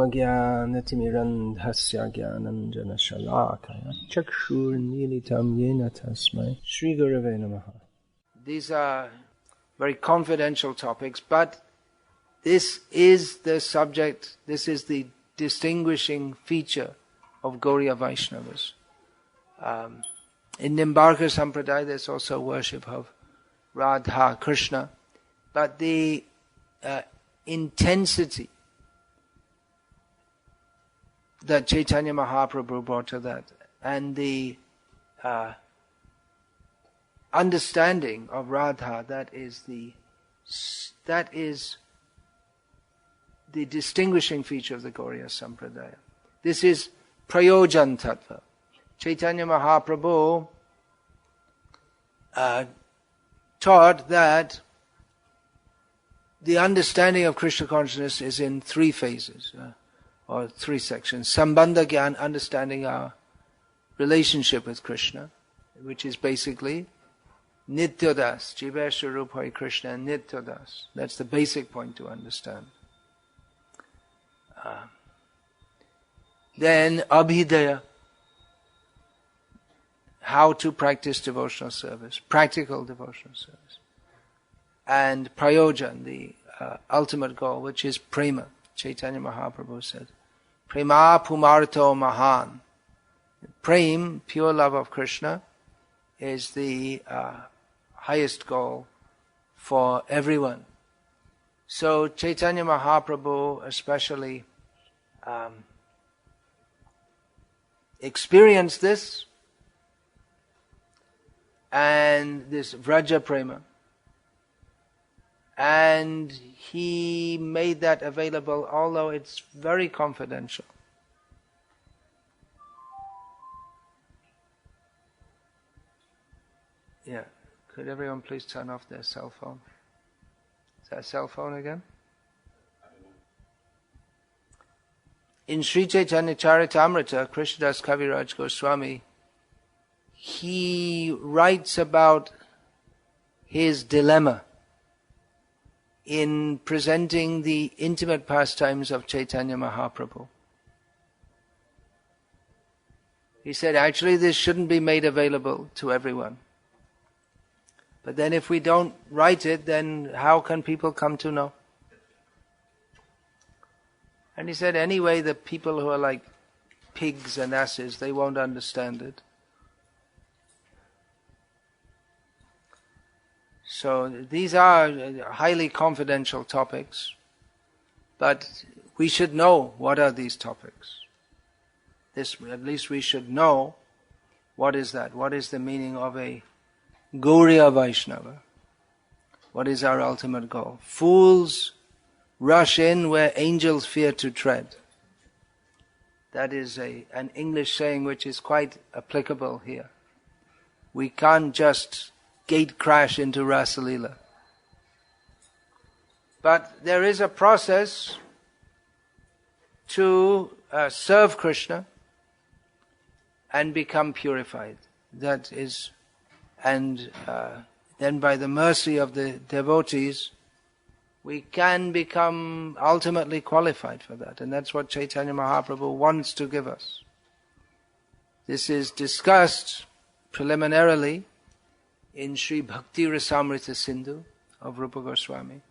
Omagyanatimirandhasya Gyananjana Shalakaya Chakshurmilitam Yena Tasmai Shri Gurave Namaha. These are very confidential topics, but this is the subject, this is the distinguishing feature of Gauriya Vaishnavas. In Nimbarka Sampradaya there's also worship of Radha, Krishna, but the intensity that Chaitanya Mahaprabhu brought to that, and the understanding of Radha, that is the distinguishing feature of the Gauriya Sampradaya. This is Prayojan Tattva. Chaitanya Mahaprabhu taught that the understanding of Krishna consciousness is in three phases, or three sections. Sambandha Gyan, understanding our relationship with Krishna, which is basically Nityadas, Jivesha Rupai Krishna and Nityadas. That's the basic point to understand. Then Abhidaya, how to practice devotional service, practical devotional service. And Prayojan, the ultimate goal, which is Prema. Chaitanya Mahaprabhu said, Prema Pumarto Mahan. Prem, pure love of Krishna, is the highest goal for everyone. So Chaitanya Mahaprabhu especially experienced this, and this Vraja Prema, and he made that available, although it's very confidential. Yeah, could everyone please turn off their cell phone? Is that a cell phone again? In Sri Chaitanya Charitamrita, Krishnadas Kaviraj Goswami, he writes about his dilemma in presenting the intimate pastimes of Chaitanya Mahaprabhu. He said, actually this shouldn't be made available to everyone. But then if we don't write it, then how can people come to know? And he said, anyway, the people who are like pigs and asses, they won't understand it. So these are highly confidential topics, but we should know what are these topics. At least we should know what is that. What is the meaning of a Gauriya Vaishnava? What is our ultimate goal? Fools rush in where angels fear to tread. That is an English saying which is quite applicable here. We can't just gate crash into Rasa Leela. But there is a process to serve Krishna and become purified. That is, and then by the mercy of the devotees, we can become ultimately qualified for that. And that's what Chaitanya Mahaprabhu wants to give us. This is discussed preliminarily in Sri Bhakti Rasamrita Sindhu of Rupa Goswami,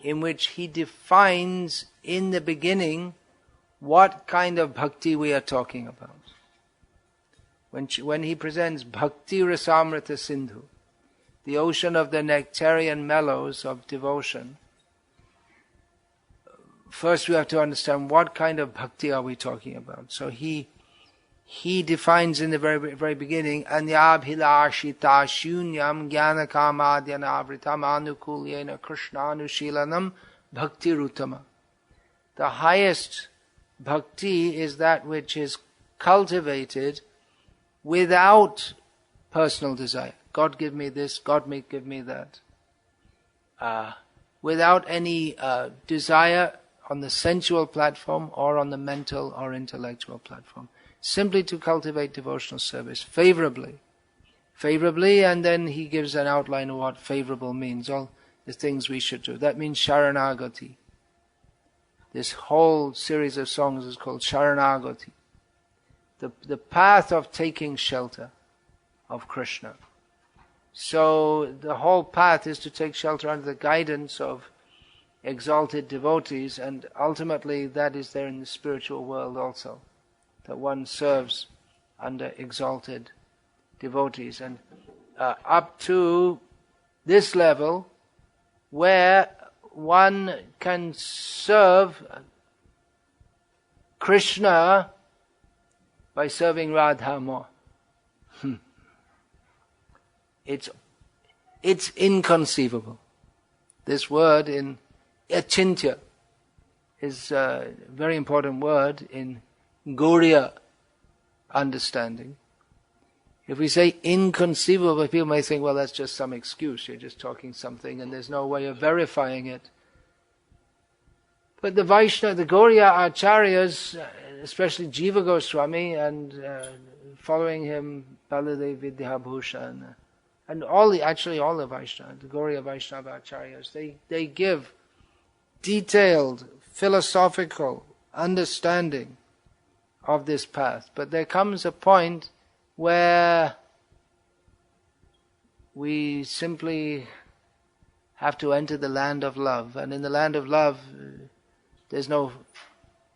in which he defines in the beginning what kind of bhakti we are talking about. When he presents Bhakti Rasamrita Sindhu, the ocean of the nectarian mellows of devotion, first we have to understand what kind of bhakti are we talking about. So he defines in the very beginning, Anyabhilashita shunyam jnana kamadyanavritam anukulyena krishnanushilanam bhakti rutama. The highest bhakti is that which is cultivated without personal desire. God give me this, God may give me that. Without any desire on the sensual platform or on the mental or intellectual platform. Simply to cultivate devotional service favorably, and then he gives an outline of what favorable means, all the things we should do. That means Sharanagati. this whole series of songs is called Sharanagati, the path of taking shelter of Krishna. So the whole path is to take shelter under the guidance of exalted devotees, and ultimately that is there in the spiritual world also, that one serves under exalted devotees. And up to this level, where one can serve Krishna by serving Radha more. It's inconceivable. This word in achintya is a very important word in Gauriya understanding. If we say inconceivable, people may think, well, that's just some excuse. You're just talking something and there's no way of verifying it. But the Vaishnava, the Gauriya Acharyas, especially Jiva Goswami and following him, Baladev Vidyabhushan, and all the Vaishnava, the Gauriya Vaishnava Acharyas, they give detailed philosophical understanding of this path. But there comes a point where we simply have to enter the land of love. And in the land of love, there's no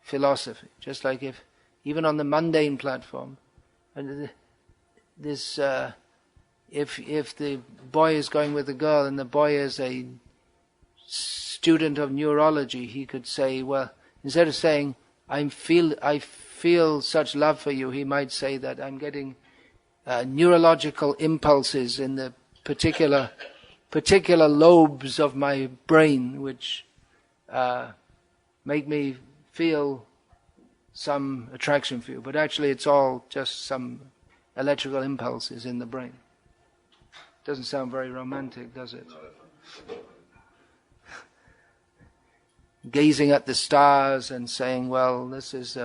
philosophy. Just like if, even on the mundane platform, and this, if the boy is going with the girl and the boy is a student of neurology, he could say, well, instead of saying, I feel such love for you, he might say that I'm getting neurological impulses in the particular lobes of my brain, which make me feel some attraction for you. But actually it's all just some electrical impulses in the brain. Doesn't sound very romantic, does it? Gazing at the stars and saying, well, this is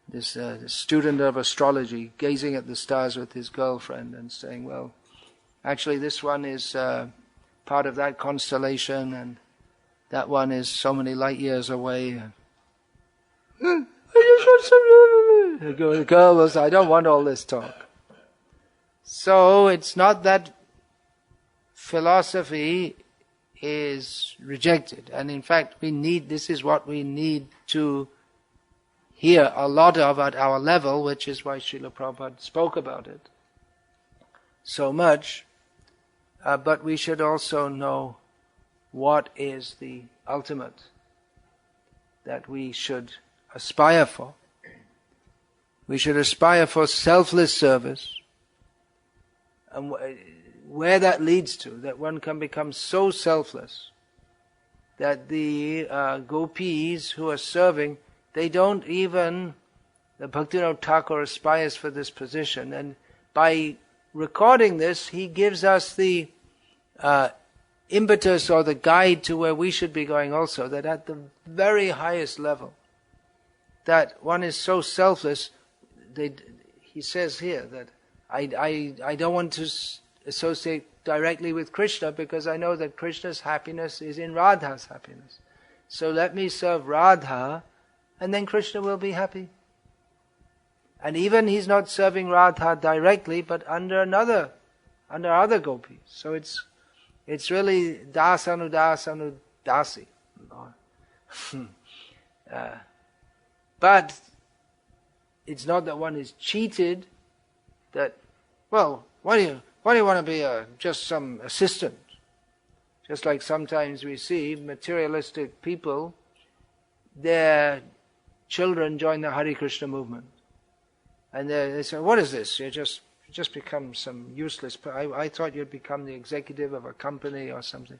this student of astrology gazing at the stars with his girlfriend and saying, well, actually this one is part of that constellation and that one is so many light years away. The girl was, I don't want all this talk. So it's not that philosophy is rejected. And in fact, this is what we need to hear a lot of at our level, which is why Srila Prabhupada spoke about it so much. But we should also know what is the ultimate that we should aspire for. We should aspire for selfless service. And where that leads to, that one can become so selfless that the gopis who are serving, they don't even, the Bhaktivinoda Thakur aspires for this position, and by recording this, he gives us the impetus or the guide to where we should be going also, that at the very highest level, that one is so selfless, he says here that I don't want to associate directly with Krishna because I know that Krishna's happiness is in Radha's happiness. So let me serve Radha and then Krishna will be happy. And even he's not serving Radha directly but under other gopis. So it's really dasanu dasi. But it's not that one is cheated, that, well, why do you want to be just some assistant? Just like sometimes we see materialistic people, their children join the Hare Krishna movement. And they say, what is this? You just become some useless... I thought you'd become the executive of a company or something.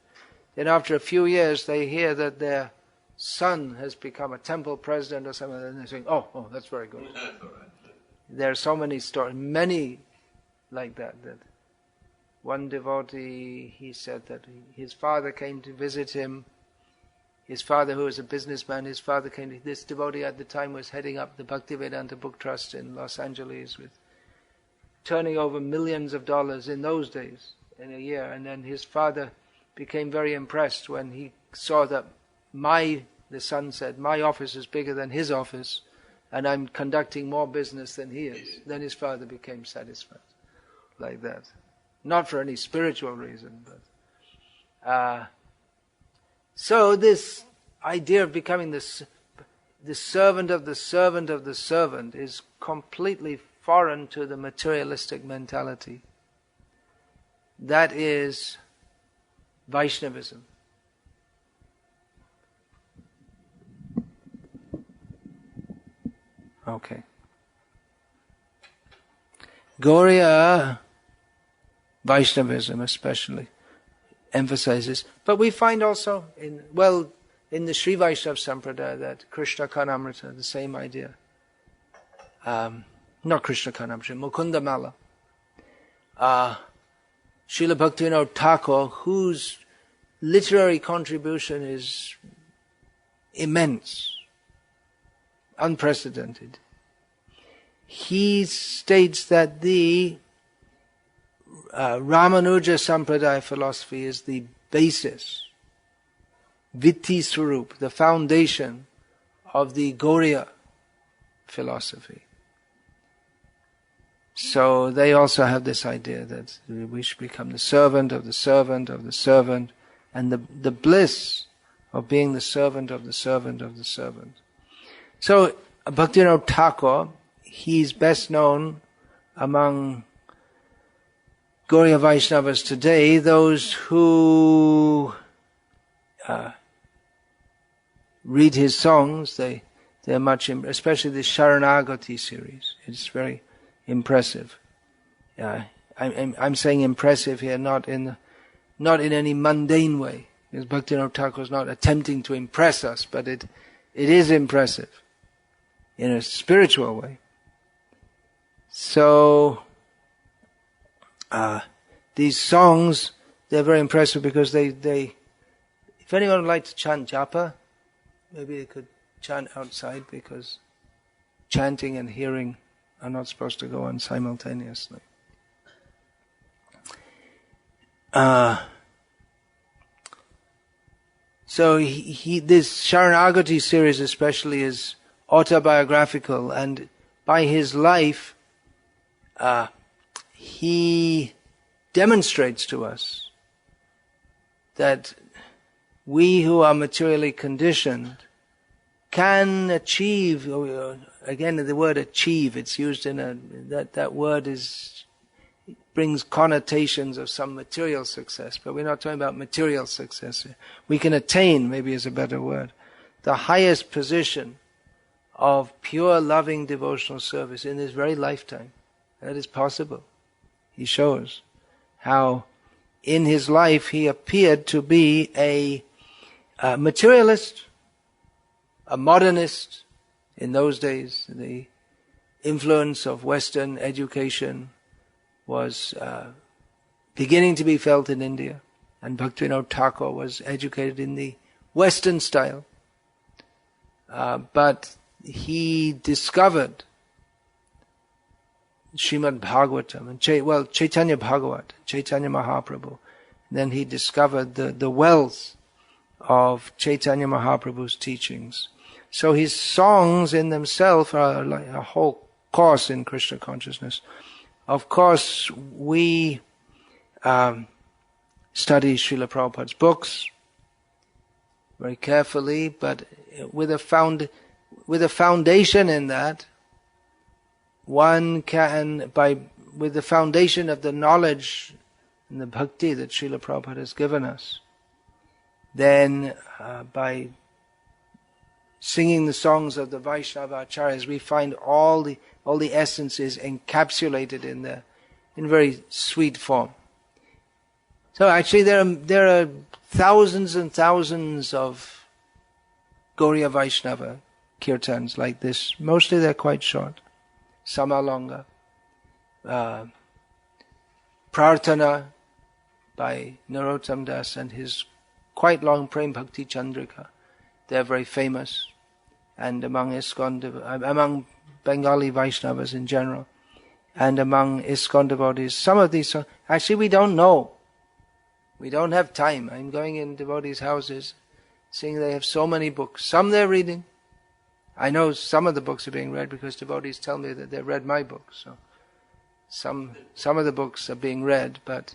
Then after a few years, they hear that their son has become a temple president or something, and they're saying, oh, that's very good. There are so many stories, many like that one devotee, he said that his father came to visit him. His father, who was a businessman, this devotee at the time was heading up the Bhaktivedanta Book Trust in Los Angeles, with turning over millions of dollars in those days in a year. And then his father became very impressed when he saw that the son said, my office is bigger than his office, and I'm conducting more business than he is. Then his father became satisfied. Like that. Not for any spiritual reason, but... so this idea of becoming the servant of the servant of the servant is completely foreign to the materialistic mentality. That is Vaishnavism. Okay. Gauriya Vaishnavism especially emphasizes, but we find also in the Sri Vaishnava Sampradaya that Krishna Karnamrita, the same idea. Not Krishna Karnamrita, Mukunda Mala. Srila Bhaktivinoda Thakur, whose literary contribution is immense, unprecedented. He states that the Ramanuja Sampradaya philosophy is the basis, Vitti Swarup, the foundation of the Gauriya philosophy. So they also have this idea that we should become the servant of the servant of the servant, and the bliss of being the servant of the servant of the servant. So Bhaktivinoda Thakur, he's best known among Gauriya Vaishnavas today, those who read his songs, they're much, especially the Sharanagati series. It's very impressive. I'm saying impressive here, not in any mundane way, because Bhaktivinoda Thakur is not attempting to impress us, but it is impressive in a spiritual way. So these songs, they're very impressive because they if anyone would like to chant japa, maybe they could chant outside, because chanting and hearing are not supposed to go on simultaneously. So this Sharanagati series especially is autobiographical, and by his life he demonstrates to us that we who are materially conditioned can achieve, again the word achieve, it's used in that word brings connotations of some material success, but we're not talking about material success here. We can attain, maybe is a better word, the highest position of pure loving devotional service in this very lifetime. That is possible. He shows how in his life he appeared to be a materialist, a modernist. In those days, the influence of Western education was beginning to be felt in India, and Bhaktivinoda Thakur was educated in the Western style. But he discovered Srimad Bhagavatam, and Chaitanya Bhagavat, Chaitanya Mahaprabhu. Then he discovered the wealth of Chaitanya Mahaprabhu's teachings. So his songs in themselves are like a whole course in Krishna consciousness. Of course, we study Srila Prabhupada's books very carefully, but with a foundation in that, one can, with the foundation of the knowledge and the bhakti that Srila Prabhupada has given us, then by singing the songs of the Vaishnava Acharyas, we find all the essences encapsulated in very sweet form. So actually there are thousands and thousands of Gauriya Vaishnava kirtans like this. Mostly they're quite short. Some are longer. Prarthana by Narottam Das and his quite long Prem Bhakti Chandrika. They're very famous, and among among Bengali Vaishnavas in general, and among ISKCON devotees, some of these songs, actually we don't know. We don't have time. I'm going in devotees' houses, seeing they have so many books. Some they're reading. I know some of the books are being read because devotees tell me that they've read my books. So some of the books are being read, but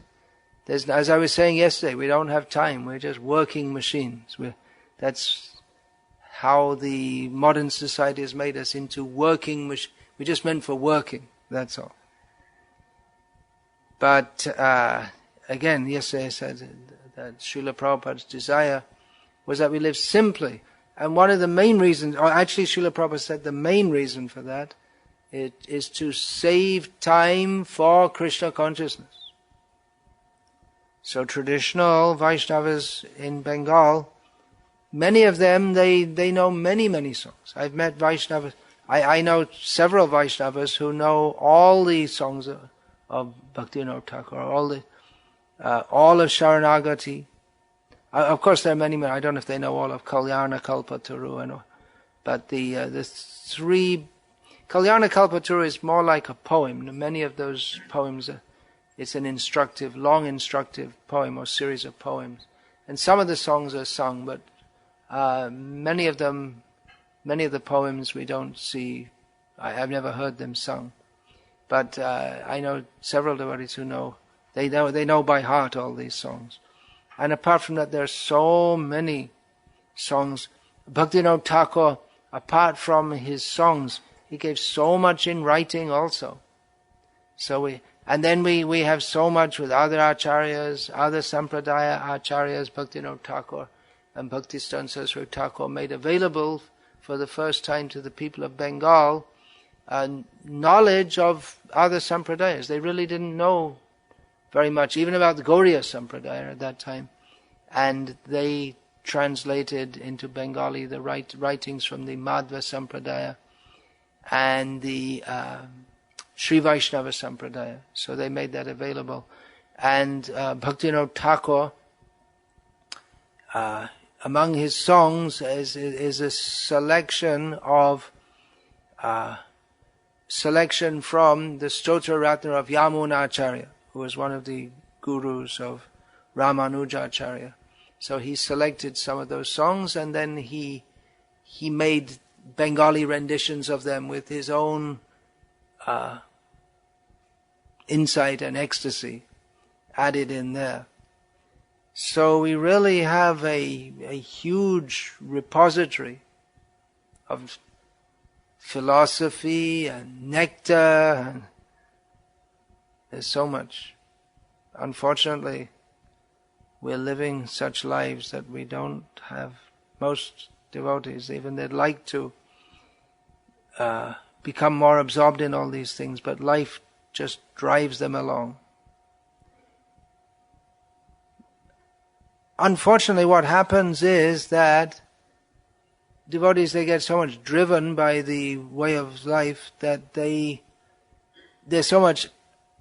there's, as I was saying yesterday, we don't have time. We're just working machines. That's how the modern society has made us into working machines. We're just meant for working. That's all. But again, yesterday I said that Srila Prabhupada's desire was that we live simply. And one of the main reasons, or actually Srila Prabhupada said the main reason for that, it is to save time for Krishna consciousness. So traditional Vaishnavas in Bengal, many of them, they know many songs. I've met Vaishnavas, I know several Vaishnavas who know all the songs of Bhaktivinoda Thakur, all of Sharanagati. Of course there are many, I don't know if they know all of Kalyana Kalpataru, but the three, Kalyana Kalpataru is more like a poem. Many of those poems it's an instructive, long instructive poem or series of poems. And some of the songs are sung, but many of the poems we don't see, I've never heard them sung. But I know several devotees who know they know by heart all these songs. And apart from that, there are so many songs. Bhaktivinoda Thakur, apart from his songs, he gave so much in writing also. So we have so much with other acharyas, other sampradaya acharyas, Bhaktivinoda Thakur and Bhaktistan Saraswati Thakur made available for the first time to the people of Bengal knowledge of other sampradayas. They really didn't know very much, even about the Gauriya Sampradaya at that time. And they translated into Bengali the writings from the Madhva Sampradaya and the Sri Vaishnava Sampradaya. So they made that available. And Bhaktivinoda Thakur, among his songs is a selection from the Stotra Ratna of Yamuna Acharya, who was one of the gurus of Ramanujacharya. So he selected some of those songs and then he made Bengali renditions of them with his own insight and ecstasy added in there. So we really have a huge repository of philosophy and nectar, and there's so much. Unfortunately, we're living such lives that we don't have, most devotees, even they'd like to become more absorbed in all these things, but life just drives them along. Unfortunately, what happens is that devotees, they get so much driven by the way of life that they're so much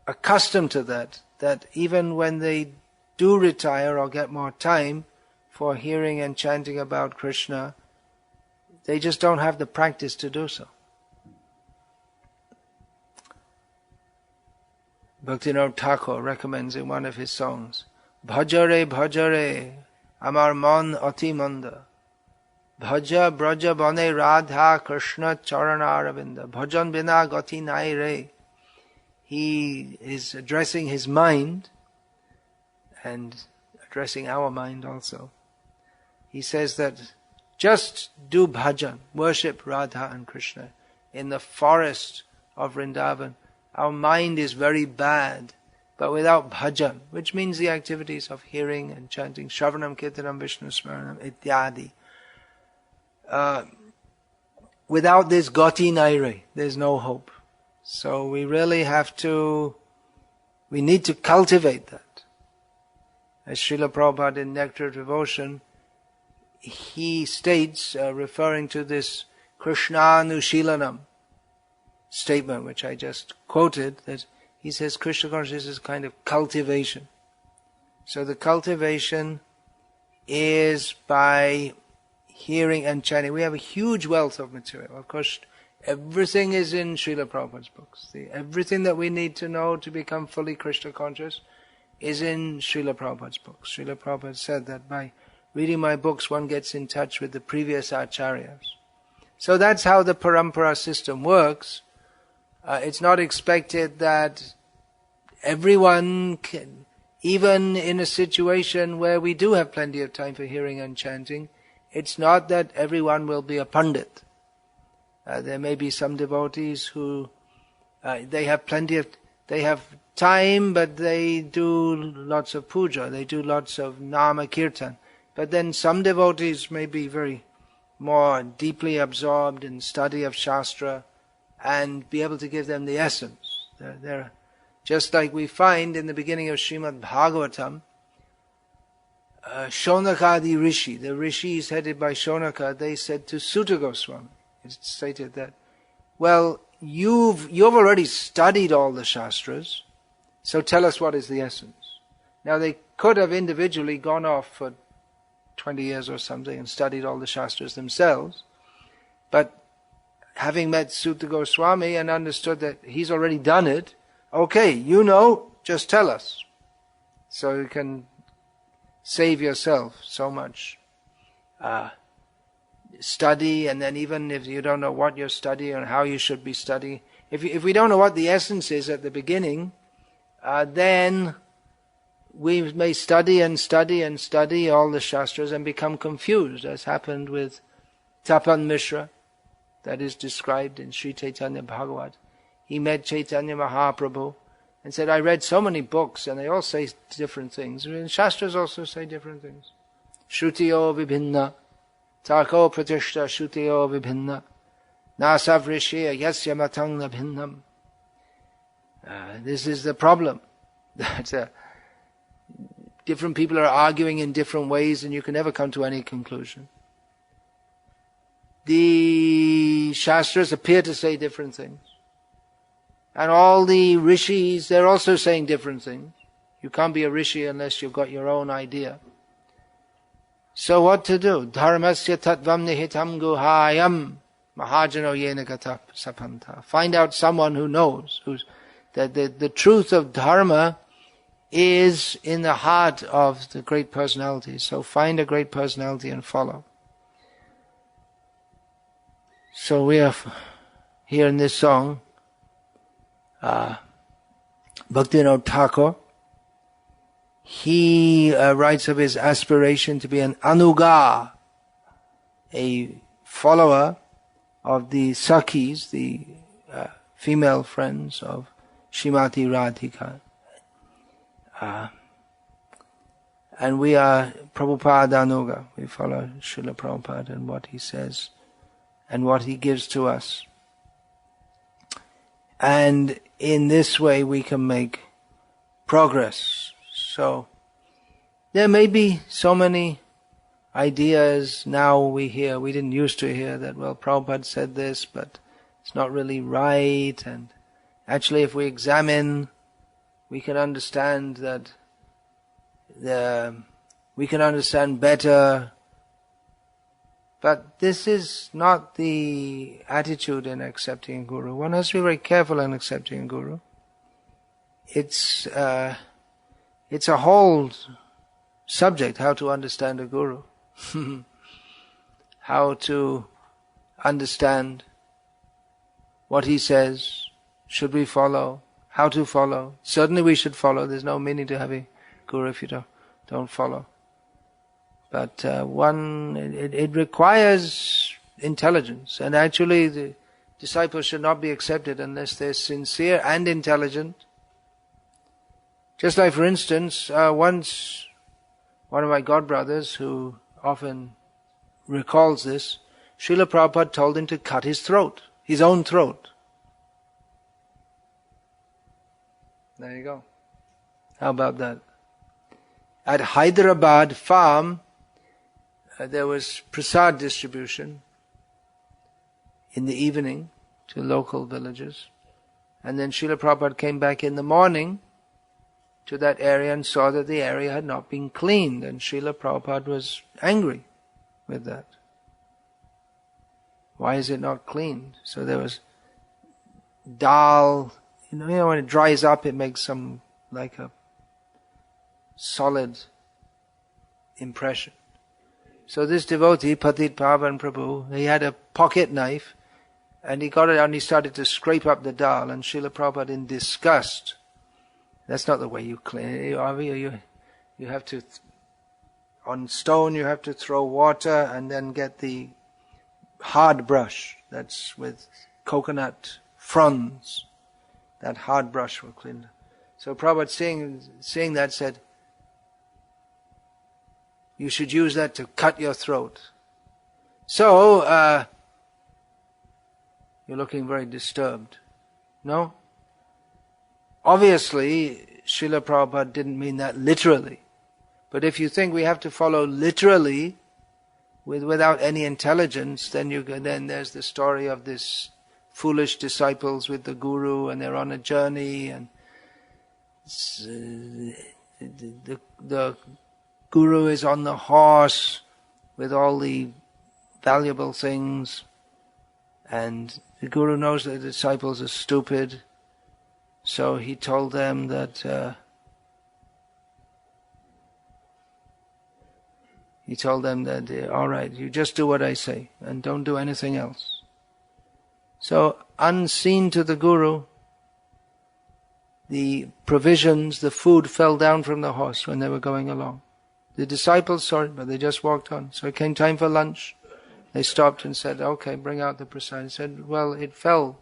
accustomed to that even when they do retire or get more time for hearing and chanting about Krishna, they just don't have the practice to do so. Bhaktivinoda Thakur recommends in one of his songs, Bhajare Bhajare Amar Mon Ati Manda Bhaja Braja Bane Radha Krishna Charana Aravinda Bhajan Bina Gati Nai Re. He is addressing his mind and addressing our mind also. He says that just do bhajan, worship Radha and Krishna in the forest of Vrindavan. Our mind is very bad, but without bhajan, which means the activities of hearing and chanting, Shravanam, Kirtanam, Vishnu Smaranam, ityadi. Without this gati naire, there's no hope. So we really we need to cultivate that. As Srila Prabhupada in Nectar of Devotion, he states, referring to this Krishnanushilanam statement, which I just quoted, that he says Krishna consciousness is a kind of cultivation. So the cultivation is by hearing and chanting. We have a huge wealth of material. Of course, everything is in Srila Prabhupada's books. Everything that we need to know to become fully Krishna conscious is in Srila Prabhupada's books. Srila Prabhupada said that by reading my books, one gets in touch with the previous acharyas. So that's how the parampara system works. It's not expected that everyone can, even in a situation where we do have plenty of time for hearing and chanting, it's not that everyone will be a pandit. There may be some devotees who they have time, but they do lots of puja, they do lots of nama kirtan. But then some devotees may be very more deeply absorbed in study of Shastra and be able to give them the essence. They're just like we find in the beginning of Srimad Bhagavatam, Shonakadi Rishi, the rishis headed by Shonaka, they said to Sutta Goswami, it's stated that, well, you've already studied all the Shastras, so tell us what is the essence. Now they could have individually gone off for 20 years or something and studied all the Shastras themselves, but having met Sutta Goswami and understood that he's already done it, okay, just tell us. So you can save yourself so much study, and then even if you don't know what you're studying or how you should be studying, if we don't know what the essence is at the beginning, then we may study and study and study all the Shastras and become confused, as happened with Tapan Mishra, that is described in Sri Chaitanya Bhagavat. He met Chaitanya Mahaprabhu and said, I read so many books and they all say different things. And Shastras also say different things. Shrutiyo vibhinna, tarko pratishta shrutiyo vibhinna, nasavrishiya yasya matangna bhinnam. This is the problem. That different people are arguing in different ways and you can never come to any conclusion. The Shastras appear to say different things. And all the rishis, they're also saying different things. You can't be a rishi unless you've got your own idea. So what to do? Dharmasya tattvam nihitam guhayam mahajano yena gata sapanta. Find out someone who knows, that the truth of dharma is in the heart of the great personality. So find a great personality and follow. So we are here in this song, Bhaktivinoda Thakur, he writes of his aspiration to be an anuga, a follower of the Sakhis, the female friends of Srimati Radhika. And we are Prabhupada Anuga. We follow Srila Prabhupada and what he says and what he gives to us. And in this way we can make progress. So there may be so many ideas now we hear. We didn't used to hear that, well, Prabhupada said this, but it's not really right. And actually if we examine, we can understand that we can understand better. But this is not the attitude in accepting a guru. One has to be very careful in accepting a guru. It's a whole subject, how to understand a guru. How to understand what he says, should we follow, how to follow. Certainly we should follow. There's no meaning to have a guru if you don't follow. But it requires intelligence, and actually the disciples should not be accepted unless they're sincere and intelligent. Just like, for instance, once one of my godbrothers, who often recalls this, Srila Prabhupada told him to cut his throat, his own throat. There you go. How about that? At Hyderabad farm, there was prasad distribution in the evening to local villages. And then Srila Prabhupada came back in the morning to that area and saw that the area had not been cleaned. And Srila Prabhupada was angry with that. Why is it not cleaned? So there was dal, you know when it dries up it makes some like a solid impression. So this devotee, Patit Pavan Prabhu, he had a pocket knife, and he got it out and he started to scrape up the dal, and Srila Prabhupada, in disgust, that's not the way you clean it. You have to, on stone you have to throw water and then get the hard brush, that's with coconut fronds. That hard brush will clean. So Prabhupada, seeing that, said, you should use that to cut your throat. So, you're looking very disturbed. No? Obviously, Srila Prabhupada didn't mean that literally. But if you think we have to follow literally, without any intelligence, then there's the story of this foolish disciples with the guru, and they're on a journey, and the guru is on the horse with all the valuable things, and the guru knows that the disciples are stupid, so he told them that all right, you just do what I say and don't do anything else. So, unseen to the guru, the provisions, the food fell down from the horse when they were going along. The disciples saw it, but they just walked on. So it came time for lunch. They stopped and said, okay, bring out the prasad. He said, well, it fell.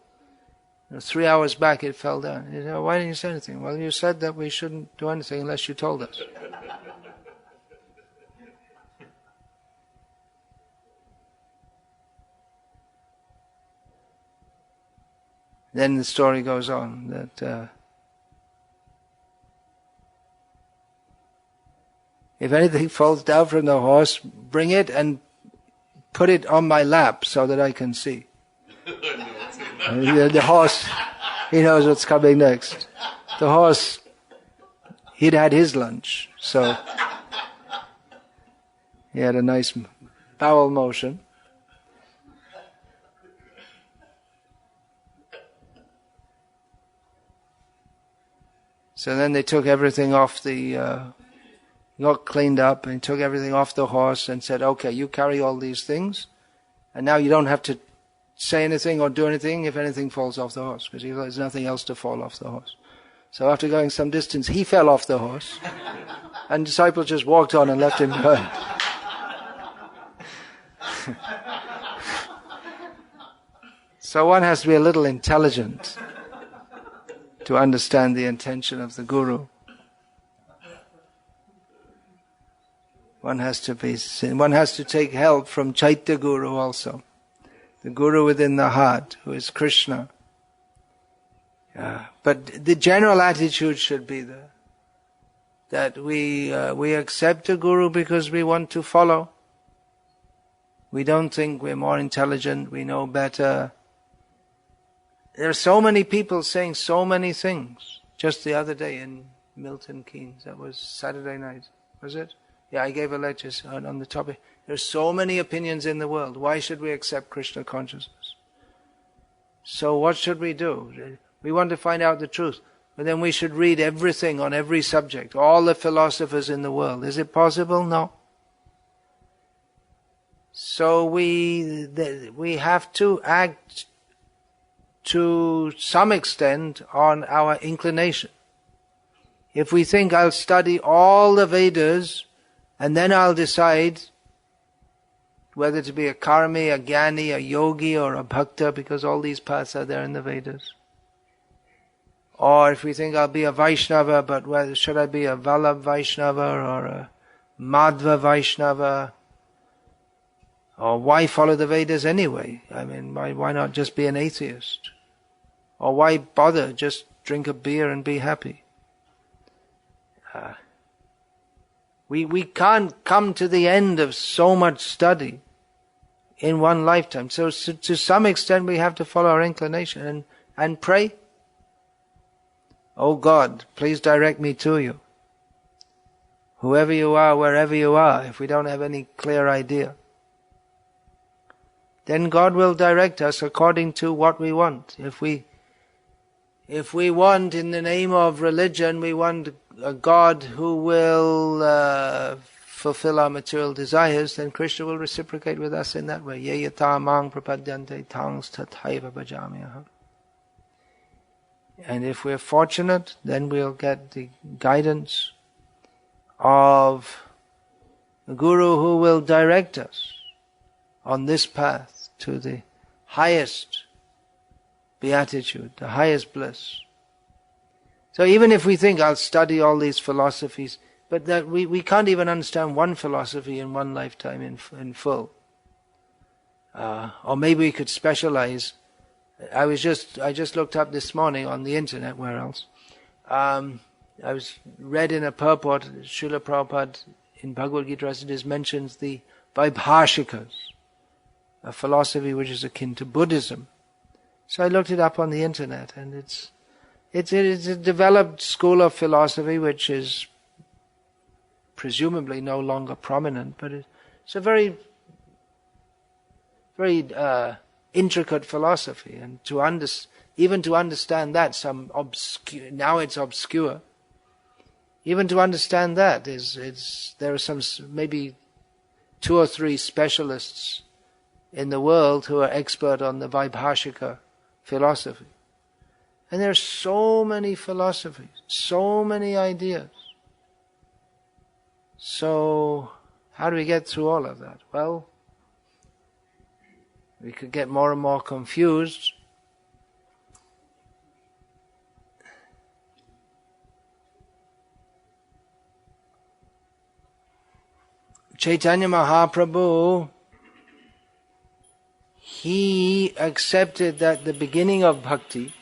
3 hours back it fell down. He said, why didn't you say anything? Well, you said that we shouldn't do anything unless you told us. Then the story goes on that if anything falls down from the horse, bring it and put it on my lap so that I can see. The horse, he knows what's coming next. The horse, he'd had his lunch, so he had a nice bowel motion. So then they took everything off got cleaned up and took everything off the horse and said, okay, you carry all these things, and now you don't have to say anything or do anything if anything falls off the horse, because there's nothing else to fall off the horse. So after going some distance, he fell off the horse, and disciples just walked on and left him behind. So one has to be a little intelligent to understand the intention of the guru. One has to take help from Chaitya Guru also, the guru within the heart, who is Krishna. But the general attitude should be that we accept a guru because we want to follow. We don't think we're more intelligent, we know better. There are so many people saying so many things. Just the other day in Milton Keynes, that was Saturday night, was it? Yeah, I gave a lecture on the topic. There are so many opinions in the world. Why should we accept Krishna consciousness? So what should we do? We want to find out the truth. But then we should read everything on every subject, all the philosophers in the world. Is it possible? No. So we have to act to some extent on our inclination. If we think I'll study all the Vedas and then I'll decide whether to be a karmi, a jnani, a yogi or a bhakta, because all these paths are there in the Vedas. Or if we think I'll be a Vaishnava, but whether should I be a Vallabh Vaishnava or a Madhva Vaishnava? Or why follow the Vedas anyway? I mean, why not just be an atheist? Or why bother? Just drink a beer and be happy. We can't come to the end of so much study in one lifetime. So to some extent we have to follow our inclination and pray. Oh God, please direct me to you. Whoever you are, wherever you are, if we don't have any clear idea, then God will direct us according to what we want. If we want, in the name of religion, we want a God who will fulfill our material desires, then Krishna will reciprocate with us in that way. Ye yata mang prapadyante tangs tathaiva bhajamyaham. And if we're fortunate, then we'll get the guidance of the Guru who will direct us on this path to the highest beatitude, the highest bliss. So even if we think, I'll study all these philosophies, but that we can't even understand one philosophy in one lifetime in full. Or maybe we could specialize. I just looked up this morning on the internet, where else? I was read in a purport, Srila Prabhupada in Bhagavad Gita Rasidas mentions the Vaibhashikas, a philosophy which is akin to Buddhism. So I looked it up on the internet, and it's a developed school of philosophy which is presumably no longer prominent, but it's a very, very intricate philosophy, and even to understand that, now it's obscure. Even to understand that there are some maybe 2 or 3 specialists in the world who are expert on the Vaibhashika philosophy. And there are so many philosophies, so many ideas. So, how do we get through all of that? Well, we could get more and more confused. Chaitanya Mahaprabhu, he accepted that the beginning of bhakti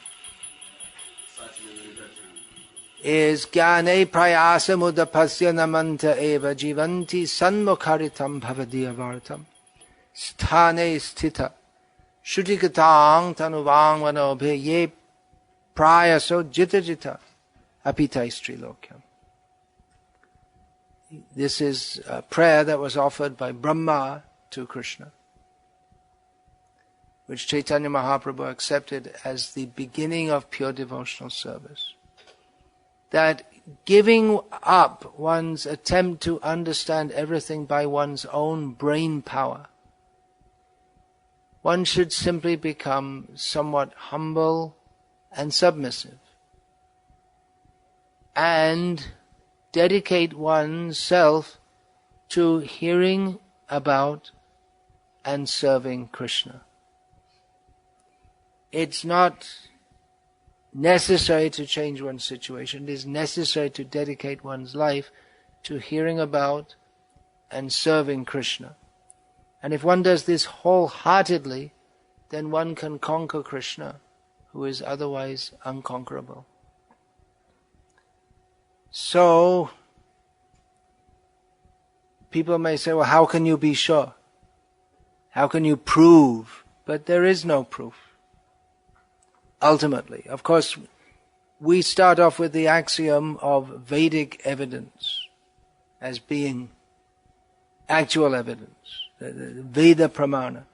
is jnane prayasa mudapasya namanta eva jivanti sanmukharitam bhavadiyavartam sthane sthita shutikatang tanuvang vanobhe ye prayaso jita jita apitaistri lokyam. This is a prayer that was offered by Brahma to Krishna, which Chaitanya Mahaprabhu accepted as the beginning of pure devotional service. That giving up one's attempt to understand everything by one's own brain power, one should simply become somewhat humble and submissive, and dedicate oneself to hearing about and serving Krishna. It's not necessary to change one's situation. It is necessary to dedicate one's life to hearing about and serving Krishna. And if one does this wholeheartedly, then one can conquer Krishna, who is otherwise unconquerable. So, people may say, well, how can you be sure? How can you prove? But there is no proof. Ultimately, of course, we start off with the axiom of Vedic evidence as being actual evidence, the Veda Pramana.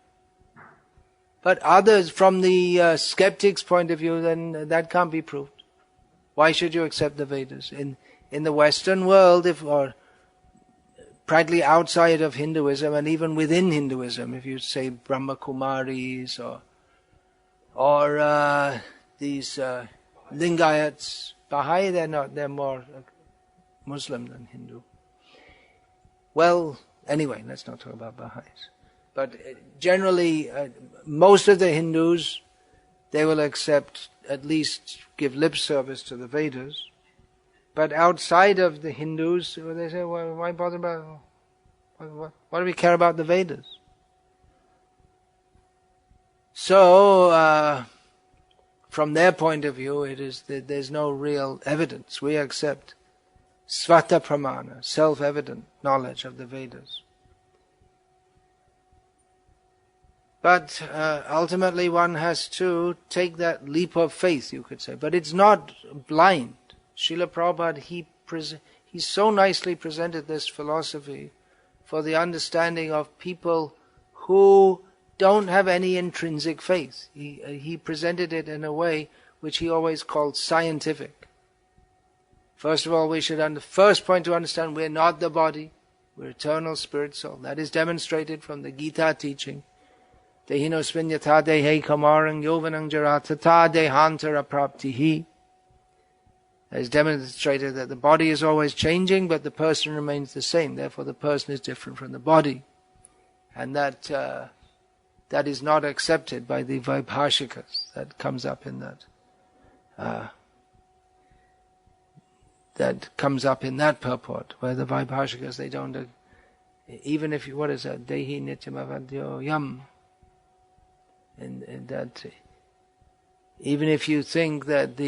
But others, from the skeptic's point of view, then that can't be proved. Why should you accept the Vedas? In the Western world, or practically outside of Hinduism, and even within Hinduism, if you say Brahma Kumaris or these Lingayats, Baha'i, they're more Muslim than Hindu. Well, anyway, let's not talk about Baha'is. But generally, most of the Hindus, they will accept, at least give lip service to the Vedas. But outside of the Hindus, they say, well, why bother about, why do we care about the Vedas? So, from their point of view, it is that there's no real evidence. We accept svata pramana, self-evident knowledge of the Vedas. But ultimately one has to take that leap of faith, you could say. But it's not blind. Srila Prabhupada, he so nicely presented this philosophy for the understanding of people who don't have any intrinsic faith. He presented it in a way which he always called scientific. First of all, we should first point to understand we're not the body. We're eternal spirit soul. That is demonstrated from the Gita teaching. Dehino svinyata dehe kamarang yovanang jaratata dehantara praptihi. That is demonstrated that the body is always changing, but the person remains the same. Therefore, the person is different from the body. And that is not accepted by the Vaibhashikas. That comes up in that purport, where the Vaibhashikas, they don't, even if you, what is that? Dehi nityam avadyo yam. And that, even if you think that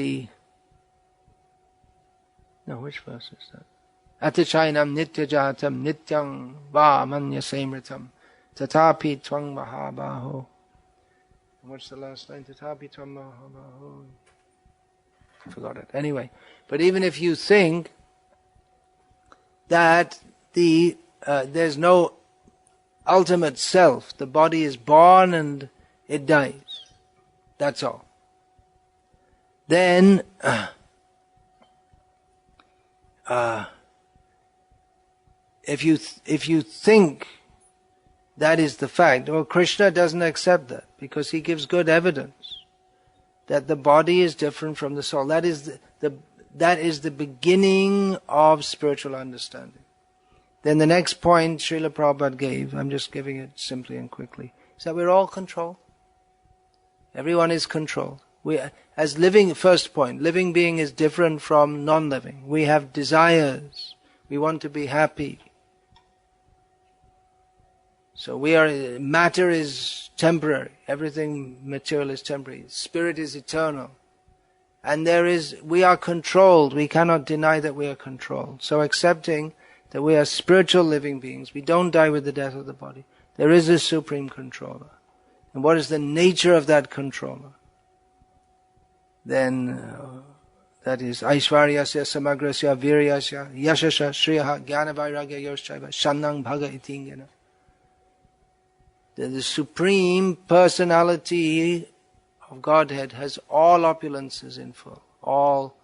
which verse is that? Atichainam nityajatam nityang va manya semritam tatapi tvang mahabaho. What's the last line? Tatapi tvang mahabaho. I forgot it. Anyway, but even if you think that there's no ultimate self, the body is born and it dies, that's all. Then if you think that is the fact, well, Krishna doesn't accept that, because he gives good evidence that the body is different from the soul. That is the beginning of spiritual understanding. Then the next point Srila Prabhupada gave, I'm just giving it simply and quickly, is that we're all controlled. Everyone is controlled. First point, living being is different from non-living. We have desires. We want to be happy. So matter is temporary. Everything material is temporary. Spirit is eternal. And we are controlled. We cannot deny that we are controlled. So accepting that we are spiritual living beings, we don't die with the death of the body. There is a supreme controller. And what is the nature of that controller? Then that is Aishvaryasya Samagrasya Viryasya Yashasha Shriyaha Jnana Vairagya Yoshchaiva Shannang Bhaga Itingena. The supreme personality of Godhead has all opulences in full. All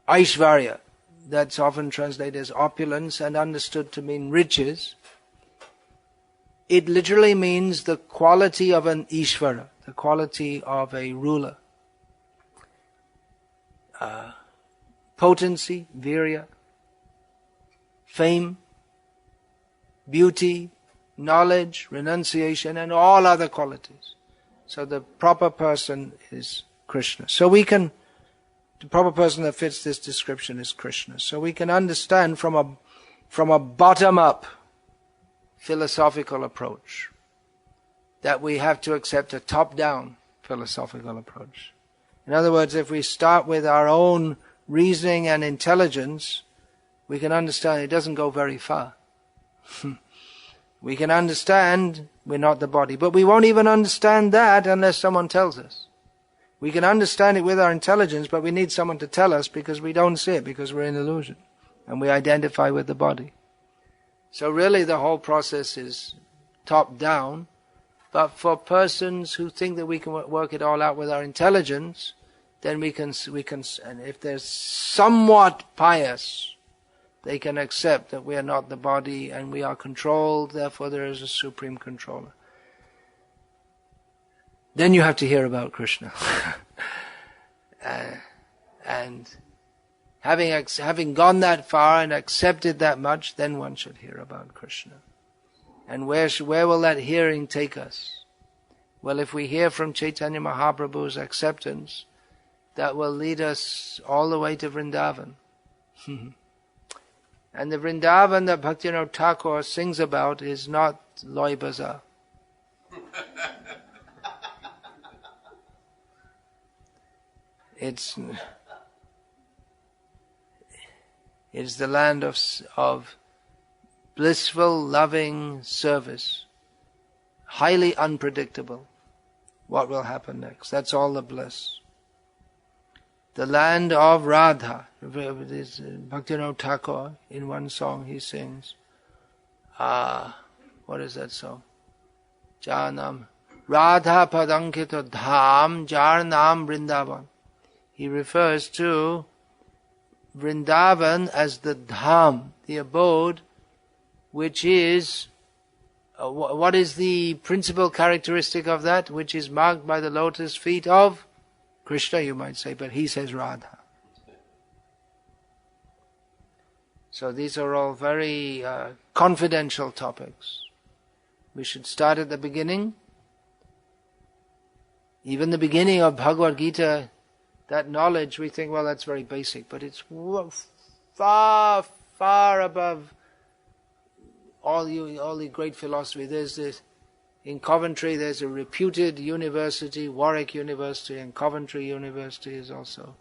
Aishvarya, that's often translated as opulence and understood to mean riches. It literally means the quality of an Ishvara, the quality of a ruler. Potency, virya, fame, beauty, knowledge, renunciation, and all other qualities. So the proper person is Krishna. The proper person that fits this description is Krishna. So we can understand from a bottom-up philosophical approach that we have to accept a top-down philosophical approach. In other words, if we start with our own reasoning and intelligence, we can understand it doesn't go very far. We can understand we're not the body, but we won't even understand that unless someone tells us. We can understand it with our intelligence, but we need someone to tell us because we don't see it, because we're in illusion and we identify with the body. So really the whole process is top down, but for persons who think that we can work it all out with our intelligence, then we can, and if they're somewhat pious, they can accept that we are not the body and we are controlled, therefore there is a supreme controller. Then you have to hear about Krishna. And having gone that far and accepted that much, then one should hear about Krishna. And where will that hearing take us? Well, if we hear from Chaitanya Mahaprabhu's acceptance, that will lead us all the way to Vrindavan. And the Vrindavan that Bhaktivinoda Thakur sings about is not Loy Bazaar. It's the land of blissful, loving service, highly unpredictable. What will happen next? That's all the bliss. The land of Radha. Bhaktivinoda Thakur, in one song he sings, what is that song? Janam Radha Padankita Dham Jar Nam Vrindavan. He refers to Vrindavan as the dham, the abode, which is, what is the principal characteristic of that, which is marked by the lotus feet of Krishna, you might say, but he says Radha. So these are all very confidential topics. We should start at the beginning. Even the beginning of Bhagavad Gita, that knowledge, we think, well, that's very basic, but it's far, far above all the great philosophy. There's this, in Coventry, there's a reputed university, Warwick University, and Coventry University is also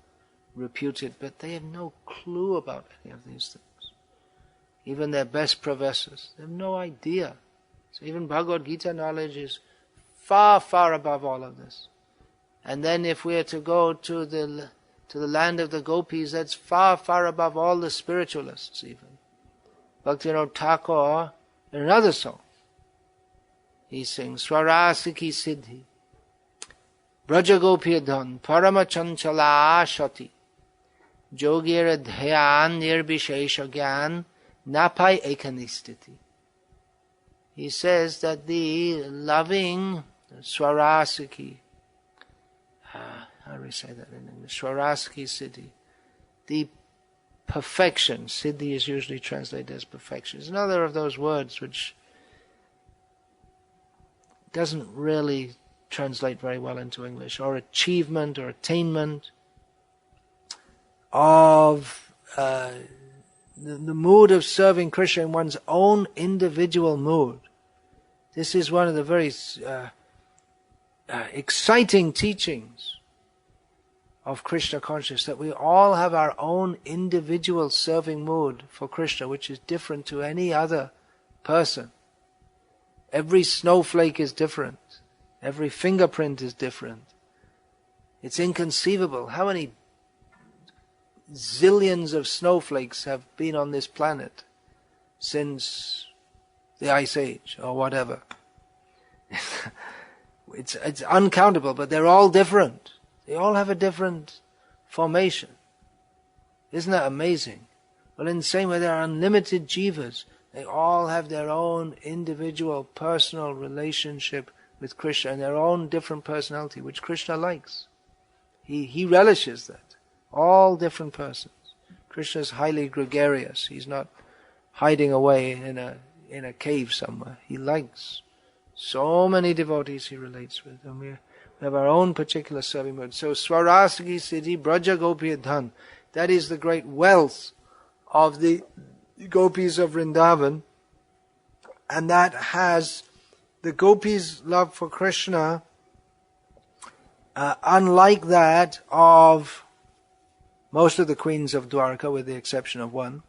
reputed, but they have no clue about any of these things. Even their best professors, they have no idea. So even Bhagavad Gita knowledge is far, far above all of this. And then if we are to go to the land of the gopis, that's far, far above all the spiritualists even. Bhaktivinoda Thakur, in another song, he sings, Swarasiki Siddhi, Brajagopiyadhan, Paramachanchala Shati, Jogir Dhyan Nirbishesha Gyan, Napai Ekanistiti. He says that the loving Swarasiki, how do we say that in English? Swarasiki Siddhi, the perfection. Siddhi is usually translated as perfection. It's another of those words which doesn't really translate very well into English. Or achievement or attainment of the mood of serving Krishna in one's own individual mood. This is one of the very exciting teachings of Krishna consciousness, that we all have our own individual serving mood for Krishna, which is different to any other person. Every snowflake is different. Every fingerprint is different. It's inconceivable. How many zillions of snowflakes have been on this planet since the Ice Age or whatever? It's uncountable, but they're all different. They all have a different formation. Isn't that amazing? Well, in the same way, there are unlimited jivas. They all have their own individual, personal relationship with Krishna and their own different personality, which Krishna likes. He relishes that. All different persons. Krishna is highly gregarious. He's not hiding away in a cave somewhere. He likes so many devotees he relates with. And we have our own particular serving mood. So Swarasiki Siddhi Braja Gopiyadhan, that is the great wealth of the gopis of Vrindavan, and that has the gopis' love for Krishna, unlike that of most of the queens of Dwarka, with the exception of one,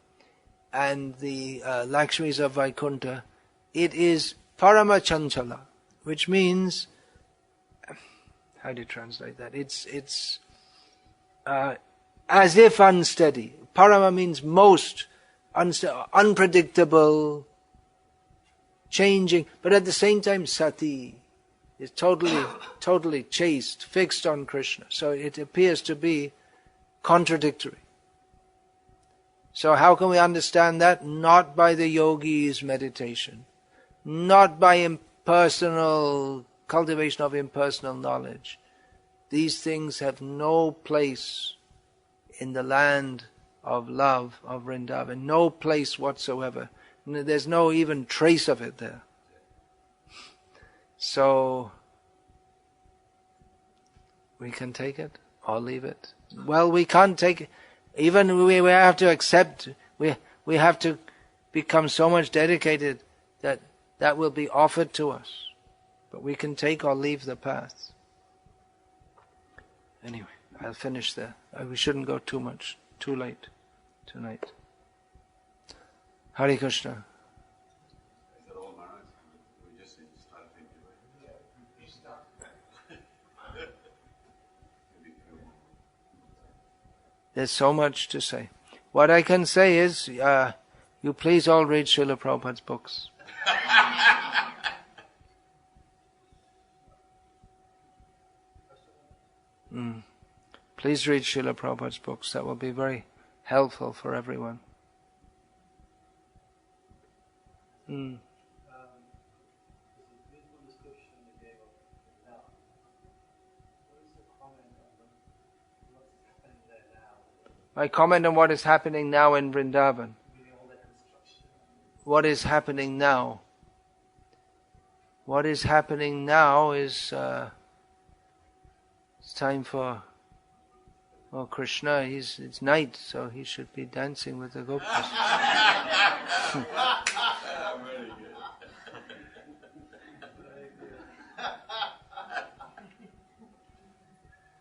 and the Lakshmis of Vaikuntha. It is Paramachanchala, which means, how do you translate that? It's as if unsteady. Parama means most, unpredictable, changing, but at the same time sati is totally chaste, fixed on Krishna. So it appears to be contradictory. So how can we understand that? Not by the yogi's meditation, not by impersonal cultivation of impersonal knowledge. These things have no place in the land of love of Vrindavan, no place whatsoever. There's no even trace of it there. So we can take it or leave it. Well, we can't take it. Even we have to accept, we have to become so much dedicated that will be offered to us. But we can take or leave the path. Anyway, I'll finish there. We shouldn't go too late tonight. Hare Krishna. There's so much to say. What I can say is, you please all read Srila Prabhupada's books. Please read Srila Prabhupada's books. That will be very helpful for everyone. I comment on what is happening now in Vrindavan. What is happening now? What is happening now is it's time for Krishna. It's night, so he should be dancing with the gopis.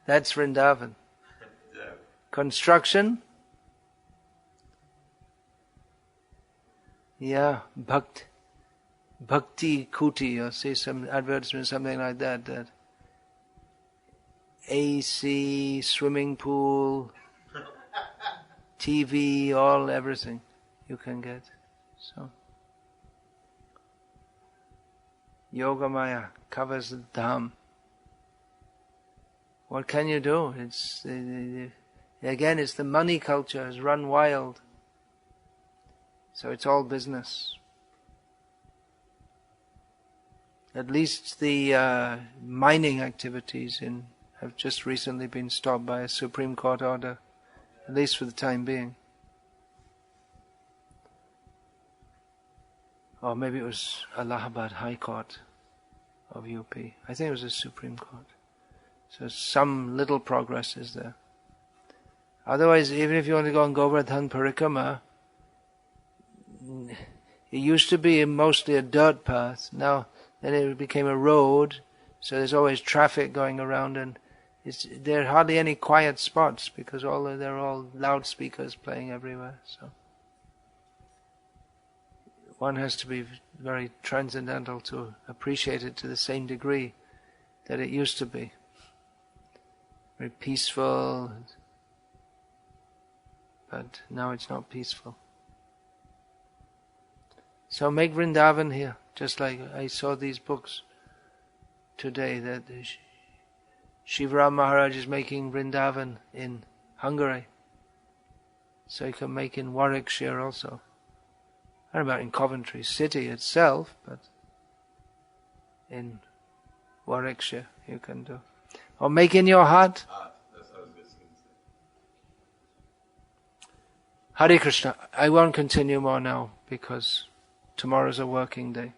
That's Vrindavan. Construction? Yeah, Bhakti Kuti, or say some advertisement, something like that. That AC, swimming pool, TV, everything you can get. So Yogamaya covers the dham. What can you do? It's again, it's the money culture has run wild. So it's all business. At least the mining activities have just recently been stopped by a Supreme Court order, at least for the time being. Or maybe it was Allahabad High Court of UP. I think it was the Supreme Court. So some little progress is there. Otherwise, even if you want to go on Govardhan Parikrama, it used to be mostly a dirt path. Now, then it became a road, so there's always traffic going around, and there are hardly any quiet spots because they're all loudspeakers playing everywhere. So one has to be very transcendental to appreciate it to the same degree that it used to be. Very peaceful, but now it's not peaceful. So make Vrindavan here, just like I saw these books today that Shivaram Maharaj is making Vrindavan in Hungary. So you can make in Warwickshire also. I don't know about in Coventry city itself, but in Warwickshire you can do. Or make in your heart. That's what I was going to say. Hare Krishna. I won't continue more now because tomorrow's a working day.